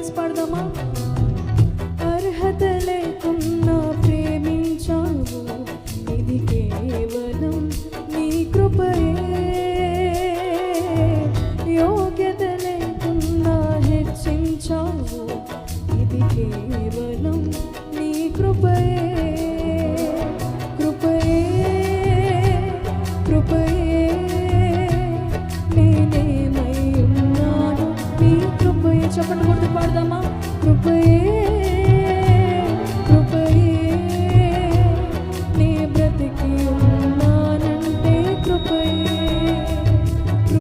కలిసి పాడదామా? అర్హత లేకున్నా ప్రేమించావు, ఇది కేవలం నీ కృపయే. యోగ్యత లేకున్నా హెచ్చించావు, ఇది కేవలం